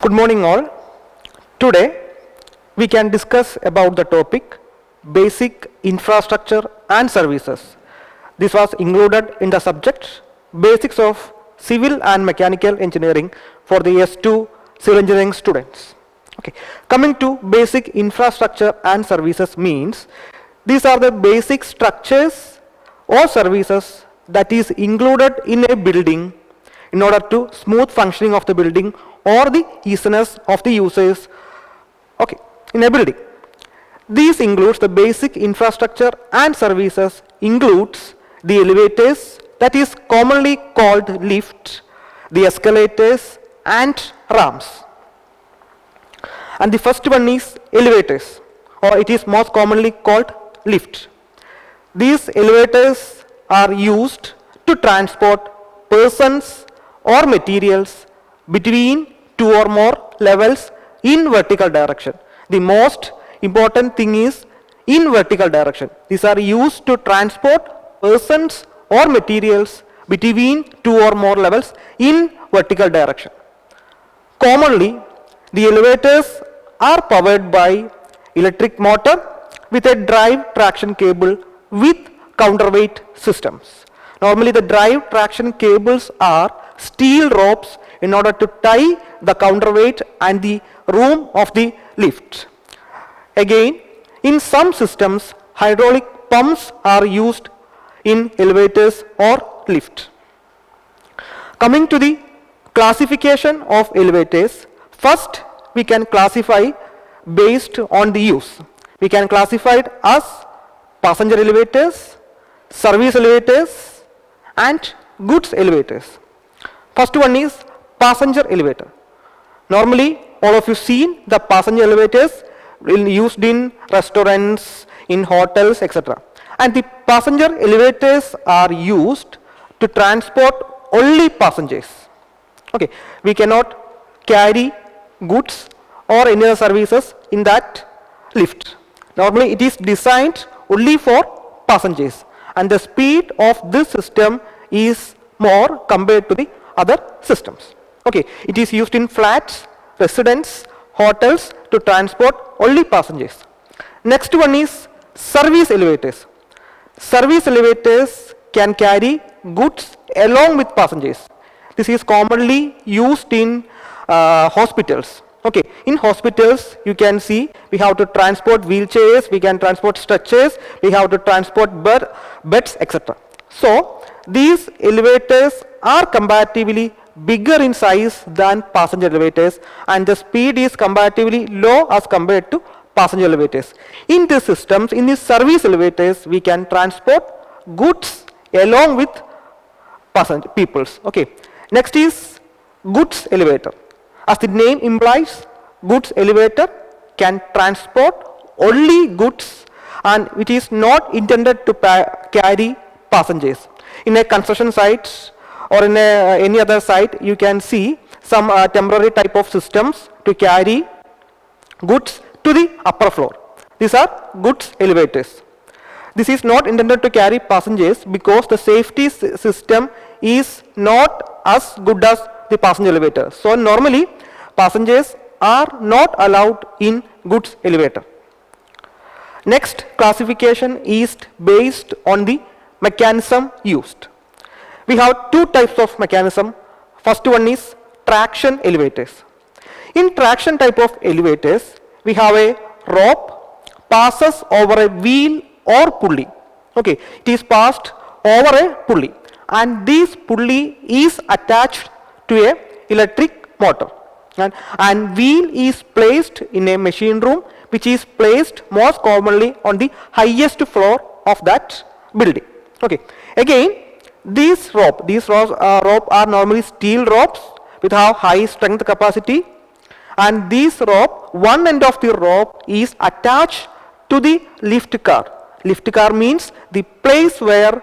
Good morning all. Today we can discuss about the topic basic infrastructure and services. This was included in the subject basics of civil and mechanical engineering for the S2 civil engineering students. Okay. Coming to basic infrastructure and services means these are the basic structures or services that is included in a building in order to smooth functioning of the building or the easiness of the users in a building. These includes the basic infrastructure and services includes the elevators, that is commonly called lift, the escalators and ramps. And the first one is elevators, or it is most commonly called lift. These elevators are used to transport persons or materials between two or more levels in vertical direction. The most important thing is in vertical direction. These are used to transport persons or materials between two or more levels in vertical direction. Commonly, the elevators are powered by electric motor with a drive traction cable with counterweight systems. Normally the drive traction cables are steel ropes in order to tie the counterweight and the room of the lift. Again, in some systems, hydraulic pumps are used in elevators or lift. Coming to the classification of elevators, first we can classify based on the use. We can classify it as passenger elevators, service elevators and goods elevators. First one is passenger elevator. Normally all of you seen the passenger elevators used in restaurants, in hotels, etc. And the passenger elevators are used to transport only passengers. Okay, we cannot carry goods or any other services in that lift. Normally it is designed only for passengers and the speed of this system is more compared to the other systems. Okay, it is used in flats, residence, hotels to transport only passengers. Next one is service elevators. Service elevators can carry goods along with passengers. This is commonly used in hospitals. Okay, in hospitals you can see we have to transport wheelchairs, we can transport stretchers, we have to transport beds, etc. So these elevators are comparatively bigger in size than passenger elevators and the speed is comparatively low as compared to passenger elevators. In these systems, in these service elevators, we can transport goods along with peoples. Okay. Next is goods elevator. As the name implies, goods elevator can transport only goods and it is not intended to carry passengers. In a construction site or in any other site, you can see some temporary type of systems to carry goods to the upper floor. These are goods elevators. This is not intended to carry passengers because the safety system is not as good as the passenger elevator. So normally passengers are not allowed in goods elevator. Next classification is based on the mechanism used. We have two types of mechanism. First one is traction elevators. In traction type of elevators, we have a rope passes over a wheel or pulley. Okay, it is passed over a pulley and this pulley is attached to a electric motor and wheel is placed in a machine room which is placed most commonly on the highest floor of that building. Okay, again these ropes are normally steel ropes with high strength capacity and this rope, one end of the rope is attached to the lift car. Lift car means the place where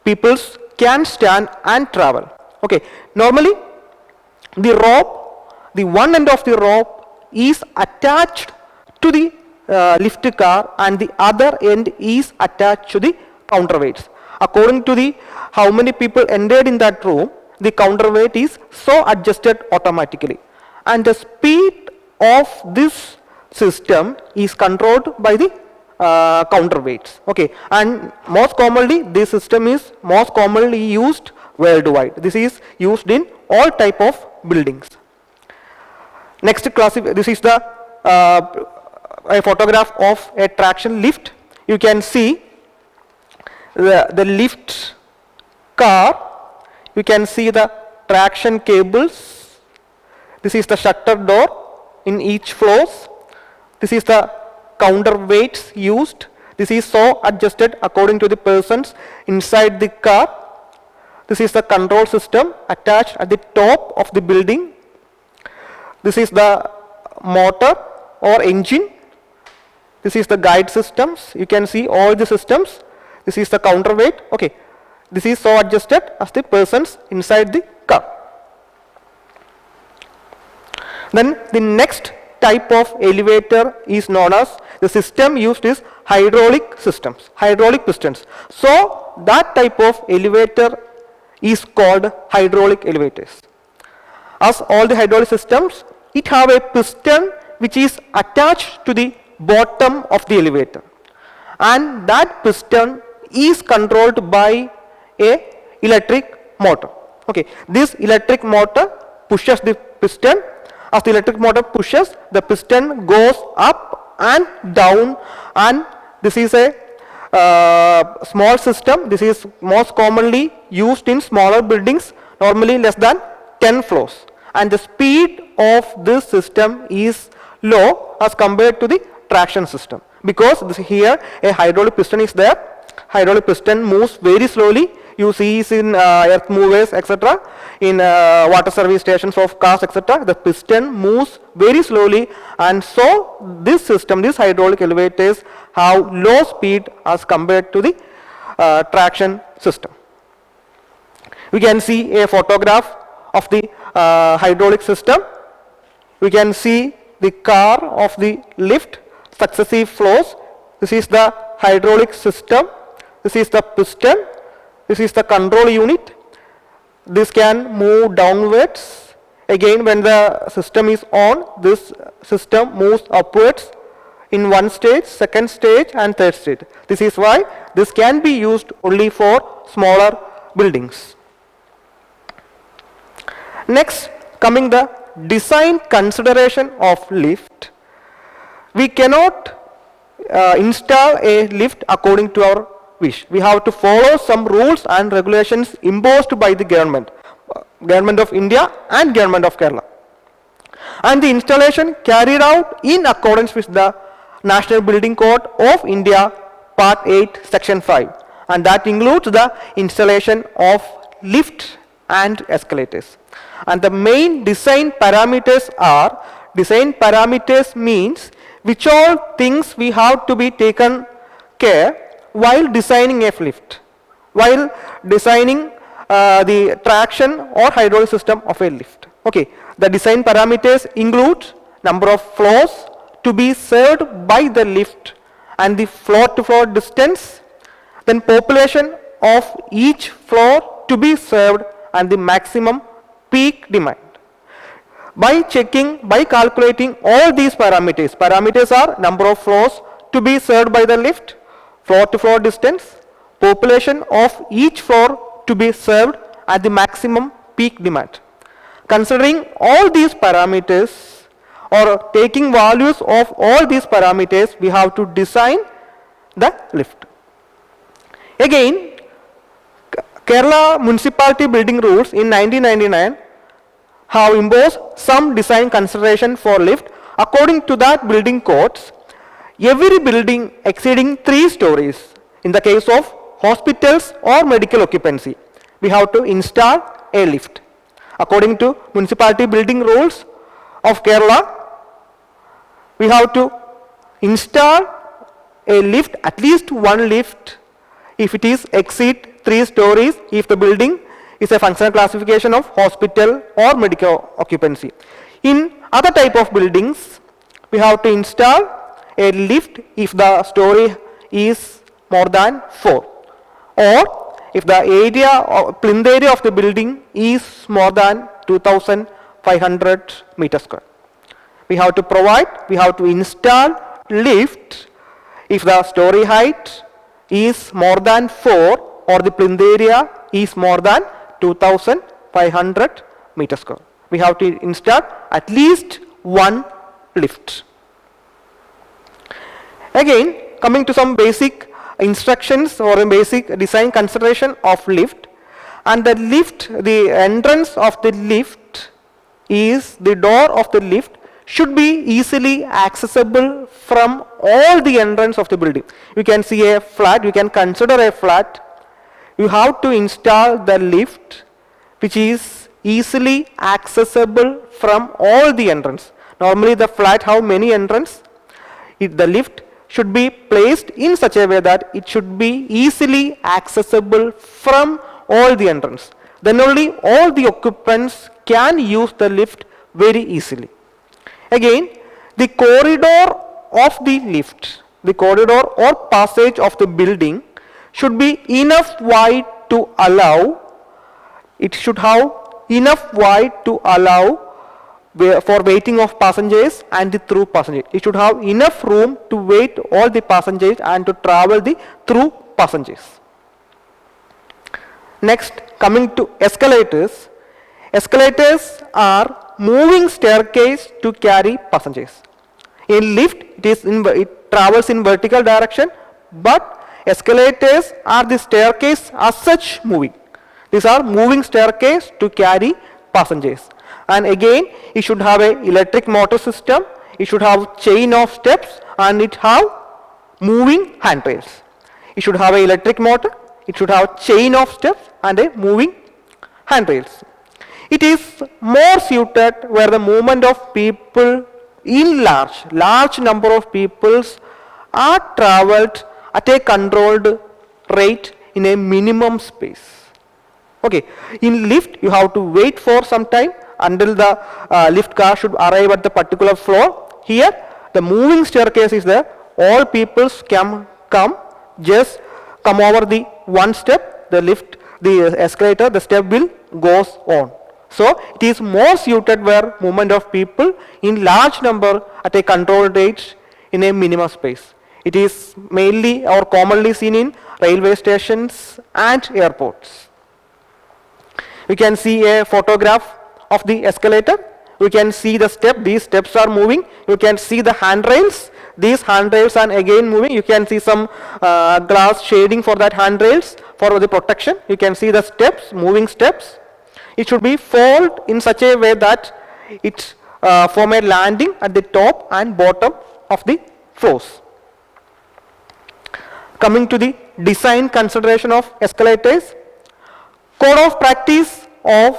people can stand and travel. Okay, normally the one end of the rope is attached to the lift car and the other end is attached to the counterweights. According to the how many people entered in that room, the counterweight is so adjusted automatically and the speed of this system is controlled by the counterweights. Okay, and most commonly this system is most commonly used worldwide. This is used in all type of buildings. Next class, this is the a photograph of a traction lift. You can see the lift car. You can see the traction cables. This is the shutter door in each floors. This is the counterweights used. This is so adjusted according to the persons inside the car. This is the control system attached at the top of the building. This is the motor or engine. This is the guide systems. You can see all the systems. This is the counterweight. Okay, this is so adjusted as the persons inside the car. Then the next type of elevator is known as, the system used is hydraulic systems, hydraulic pistons. So that type of elevator is called hydraulic elevators. As all the hydraulic systems, it have a piston which is attached to the bottom of the elevator, and that piston is controlled by a electric motor. Okay, this electric motor pushes the piston. As the electric motor pushes, the piston goes up and down, and this is a small system. This is most commonly used in smaller buildings, normally less than 10 floors, and the speed of this system is low as compared to the traction system, because here a hydraulic piston is there. Hydraulic piston moves very slowly. You see it in earth movers, etc., in water service stations of cars, etc. The piston moves very slowly, and so this system, these hydraulic elevators have low speed as compared to the traction system. We can see a photograph of the hydraulic system. We can see the car of the lift, successive floors. This is the hydraulic system. This is the piston. This is the control unit. This can move downwards. Again, when the system is on, this system moves upwards in one stage, second stage, and third stage. This is why this can be used only for smaller buildings. Next, coming the design consideration of lift. We cannot install a lift according to our wish. We have to follow some rules and regulations imposed by the government of India and government of Kerala, and the installation carried out in accordance with the National Building Code of India Part 8 Section 5, and that includes the installation of lift and escalators. And the main design parameters are, design parameters means which all things we have to be taken care while designing a lift, while designing the traction or hydraulic system of a lift. Okay, the design parameters include number of floors to be served by the lift and the floor to floor distance, then population of each floor to be served and the maximum peak demand. By calculating all these parameters, parameters are number of floors to be served by the lift, floor to floor distance, population of each floor to be served at the maximum peak demand. Considering all these parameters, or taking values of all these parameters, we have to design the lift. Again, Kerala Municipality Building Rules in 1999 have imposed some design consideration for lift. According to that building codes, every building exceeding 3 stories, in the case of hospitals or medical occupancy, we have to install a lift. According to Municipality Building Rules of Kerala, we have to install a lift, at least one lift, if it is exceed 3 stories, if the building is a functional classification of hospital or medical occupancy. In other type of buildings, we have to install a lift if the story is more than 4, or if the area or plinth area of the building is more than 2500 500 meter square. We have to install lift if the story height is more than 4 or the plinth area is more than 2500 meter square. We have to install at least one lift. Again, coming to some basic instructions or a basic design consideration of lift. And the lift, the entrance of the lift is, the door of the lift should be easily accessible from all the entrance of the building. You can see a flat, you can consider a flat. You have to install the lift which is easily accessible from all the entrance. Normally the flat have many entrance. The lift should be placed in such a way that it should be easily accessible from all the entrance. Then only all the occupants can use the lift very easily. Again, the corridor of the lift, the corridor or passage of the building should be enough wide to allow, it should have enough wide to allow for waiting of passengers and the through passengers. It should have enough room to wait all the passengers and to travel the through passengers. Next, coming to escalators. Escalators are moving staircase to carry passengers. In lift, it travels in vertical direction, but escalators are the staircase as such moving. These are moving staircase to carry passengers. And again, it should have an electric motor system, it should have chain of steps, and it have moving handrails. It should have an electric motor, it should have chain of steps and a moving handrails. It is more suited where the movement of people in large number of peoples are travelled at a controlled rate in a minimum space. Okay, in lift you have to wait for some time until the lift car should arrive at the particular floor. Here the moving staircase is there. All peoples can just come over the one step, the lift, the escalator, the step will goes on. So it is more suited where movement of people in large number at a controlled rate in a minimum space. It is mainly or commonly seen in railway stations and airports. We can see a photograph of the escalator. We can see the step, these steps are moving. You can see the handrails, these handrails are again moving. You can see some glass shading for that handrails for the protection. You can see the steps, moving steps. It should be folded in such a way that it form a landing at the top and bottom of the floors. Coming to the design consideration of escalators, code of practice of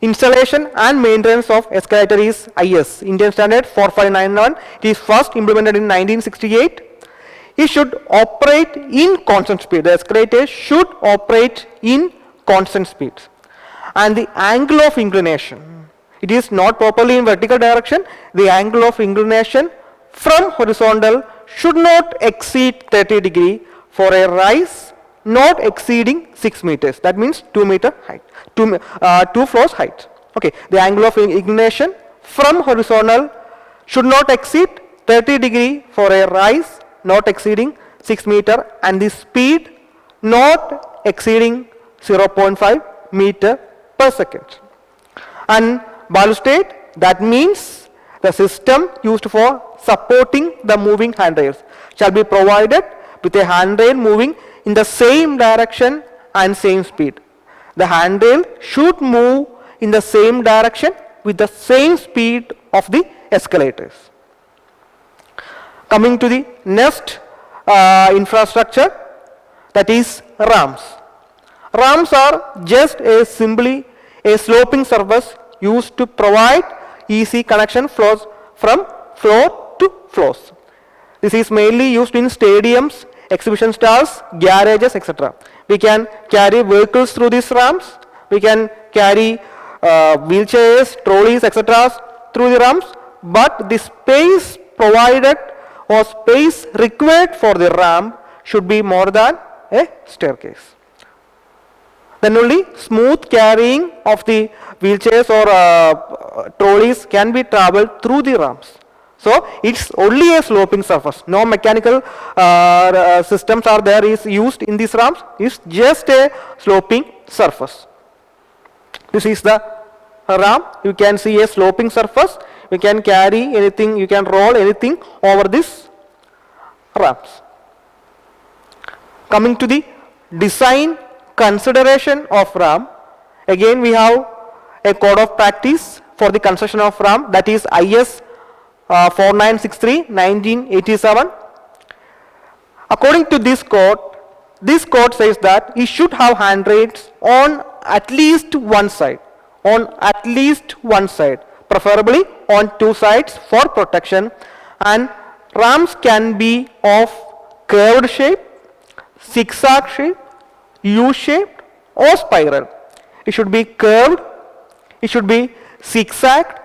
installation and maintenance of escalator is IS, Indian Standard 4591. It is first implemented in 1968. It should operate in constant speed. The escalator should operate in constant speed. And the angle of inclination, it is not properly in vertical direction. The angle of inclination from horizontal should not exceed 30 degree for a rise not exceeding 6 meters. That means 2 meter height, 2 floors height. Okay, the angle of inclination from horizontal should not exceed 30 degree for a rise not exceeding 6 meter and the speed not exceeding 0.5 meter per second. And balustrade, that means the system used for supporting the moving handrails shall be provided with a handrail moving in the same direction and same speed. The handrail should move in the same direction with the same speed of the escalators. Coming to the next infrastructure, that is ramps. Ramps are just simply a sloping surface used to provide easy connection flows from floor to floors. This is mainly used in stadiums, exhibition stalls, garages, etc. We can carry vehicles through these ramps. We can carry wheelchairs, trolleys, etc. through the ramps. But the space provided or space required for the ramp should be more than a staircase. Then only smooth carrying of the wheelchairs or trolleys can be traveled through the ramps. So it's only a sloping surface. No mechanical systems are there is used in these ramps. It's just a sloping surface. This is the ramp. You can see a sloping surface. You can carry anything, you can roll anything over this ramps. Coming to the design consideration of ramp, again we have a code of practice for the construction of ramp, that is IS 4963/1987. According to this code says that it should have handrails on at least one side, preferably on two sides for protection, and ramps can be of curved shape, zigzag shape, U-shaped or spiral. It should be curved, it should be zigzagged,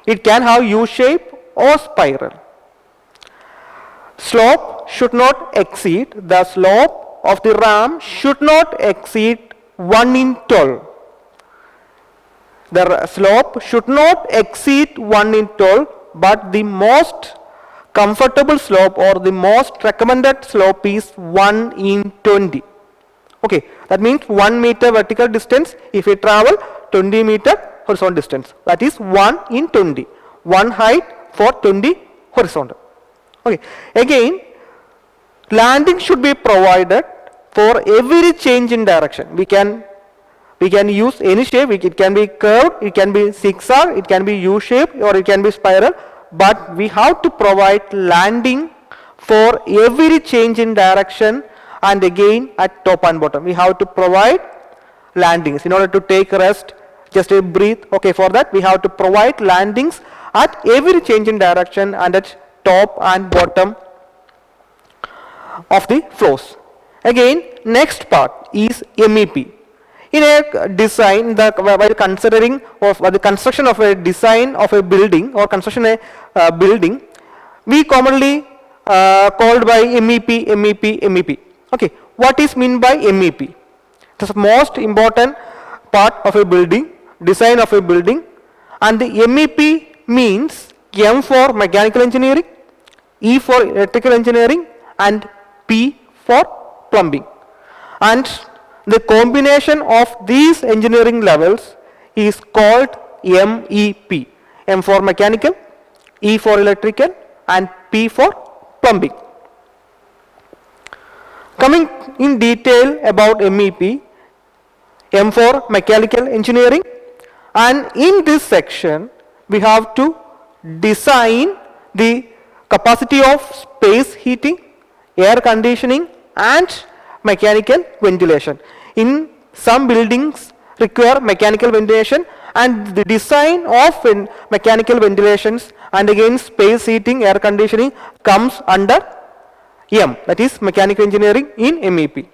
it can have U-shape or spiral. Slope should not exceed, the slope of the ramp should not exceed 1 in 12. The slope should not exceed 1 in 12, but the most comfortable slope or the most recommended slope is 1 in 20. Okay, that means 1 meter vertical distance if we travel 20 meter horizontal distance. That is 1 in 20. 1 height for 20 horizontal. Okay, again landing should be provided for every change in direction. We can use any shape. It can be curved, it can be zigzag, it can be U-shaped, or it can be spiral, but we have to provide landing for every change in direction, and again at top and bottom we have to provide landings in order to take rest, just a breathe. Okay, for that we have to provide landings at every change in direction and at top and bottom of the floors. Again, next part is MEP. In a design, while considering of the construction of a design of a building or construction a building, we commonly called by MEP. Okay, what is meant by MEP? It is the most important part of a building, design of a building, and the MEP means M for mechanical engineering, E for electrical engineering, and P for plumbing. And the combination of these engineering levels is called MEP. M for mechanical, E for electrical, and P for plumbing. Coming in detail about MEP, M for mechanical engineering, and in this section we have to design the capacity of space heating, air conditioning, and mechanical ventilation. In some buildings require mechanical ventilation, and the design of mechanical ventilations and again space heating, air conditioning comes under M, that is mechanical engineering in MEP.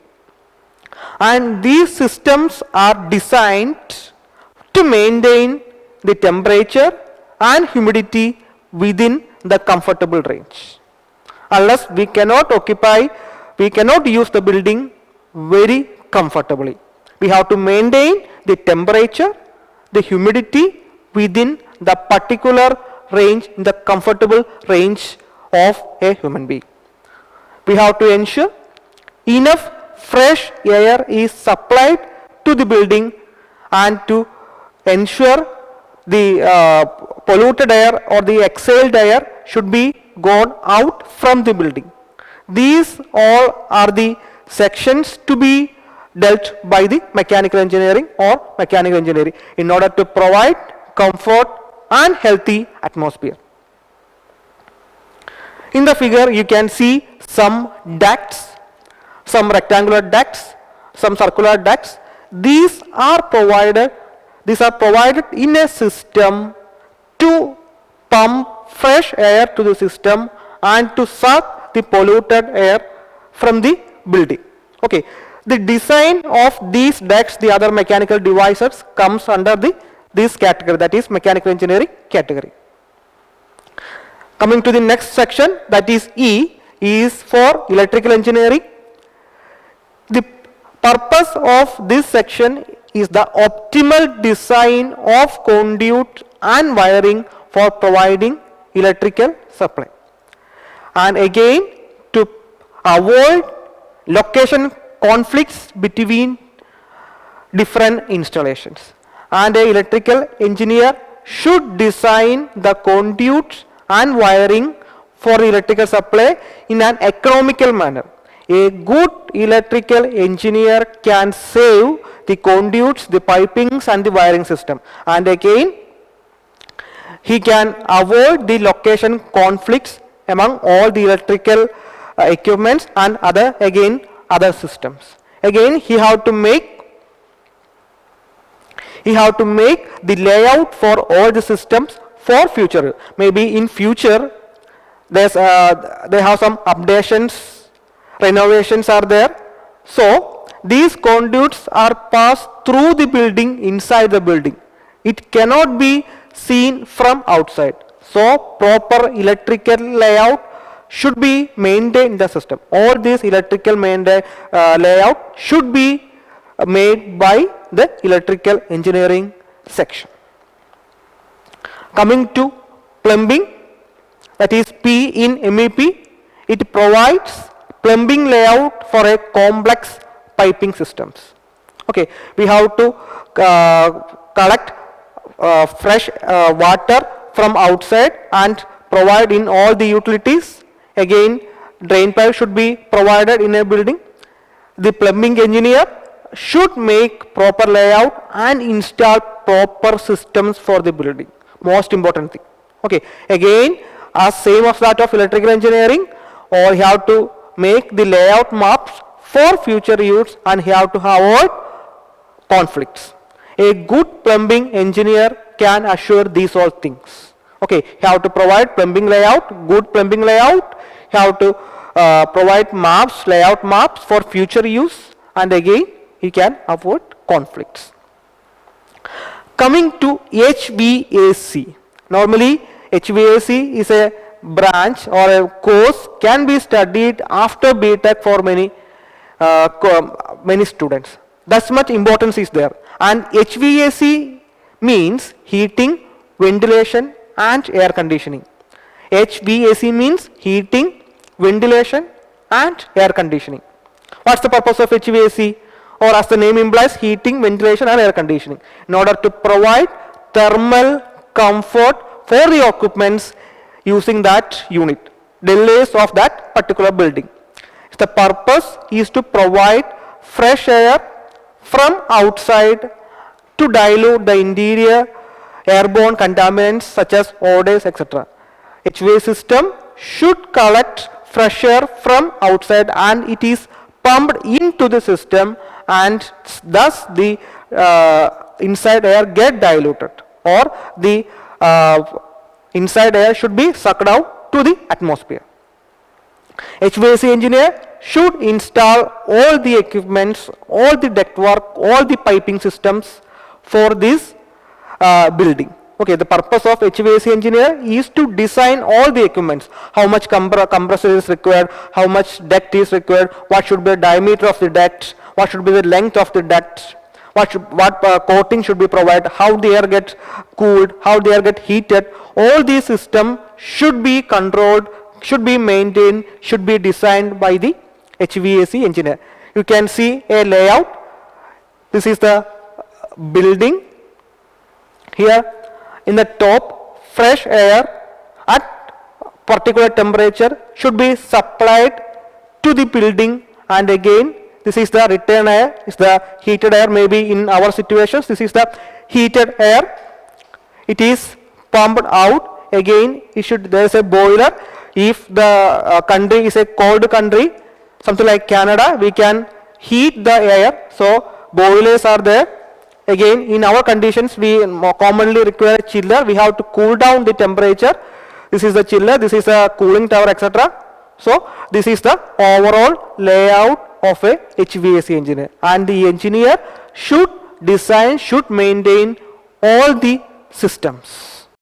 And these systems are designed to maintain the temperature and humidity within the comfortable range. Unless we cannot use the building very comfortably. We have to maintain the temperature, the humidity within the particular range, the comfortable range of a human being. We have to ensure enough fresh air is supplied to the building, and to ensure the polluted air or the exhaled air should be gone out from the building. These all are the sections to be dealt by the mechanical engineering or mechanical engineering in order to provide comfort and healthy atmosphere. In the figure you can see some ducts, some rectangular ducts, some circular ducts. These are provided in a system to pump fresh air to the system and to suck the polluted air from the building. Okay, the design of these ducts, the other mechanical devices, comes under this category, that is mechanical engineering category. Coming to the next section, that is E, is for electrical engineering. The purpose of this section is the optimal design of conduit and wiring for providing electrical supply. And again, to avoid location conflicts between different installations. And an electrical engineer should design the conduits and wiring for electrical supply in an economical manner. A good electrical engineer can save the conduits, the pipings and the wiring system. And again, he can avoid the location conflicts among all the electrical equipments and other systems. Again, he have to make the layout for all the systems for future. Maybe in future they have some updations, renovations are there. So these conduits are passed through the building, inside the building. It cannot be seen from outside. So proper electrical layout should be maintained in the system. All these electrical layout should be made by the electrical engineering section. Coming to plumbing, that is P in MEP, it provides plumbing layout for a complex piping systems. Okay, we have to collect fresh water from outside and provide in all the utilities. Again, drain pipe should be provided in a building. The plumbing engineer should make proper layout and install proper systems for the building. Most important thing. Okay, again, as same as that of electrical engineering, or he have to make the layout maps for future use and he have to avoid conflicts. A good plumbing engineer can assure these all things. Okay, you have to provide plumbing layout, good plumbing layout, you have to provide maps, layout maps for future use, and again you can avoid conflicts. Coming to HVAC. Normally HVAC is a branch or a course can be studied after BTech for many students. That much importance is there. And HVAC means heating, ventilation and air conditioning. HVAC means heating, ventilation and air conditioning. What's the purpose of HVAC? Or as the name implies, heating, ventilation and air conditioning. In order to provide thermal comfort for the occupants using that unit, delays of that particular building. The purpose is to provide fresh air from outside to dilute the interior airborne contaminants such as odors, etc. HVAC system should collect fresh air from outside and it is pumped into the system, and thus the inside air get diluted, or the inside air should be sucked out to the atmosphere. HVAC engineer should install all the equipments, all the ductwork, all the piping systems for this building. Okay, the purpose of HVAC engineer is to design all the equipments. How much compressor is required, how much duct is required, what should be the diameter of the duct, what should be the length of the duct, what coating should be provided, how the air gets cooled, how the air gets heated. All these systems should be controlled, should be maintained, should be designed by the HVAC engineer. You can see a layout. This is the building. Here in the top, fresh air at particular temperature should be supplied to the building, and again this is the return air, is the heated air. Maybe in our situations this is the heated air. It is pumped out. Again there is a boiler. If the country is a cold country, something like Canada, we can heat the air, so boilers are there. Again, in our conditions, we more commonly require a chiller. We have to cool down the temperature. This is the chiller, this is a cooling tower, etc. So this is the overall layout of a HVAC engineer, and the engineer should design, should maintain all the systems.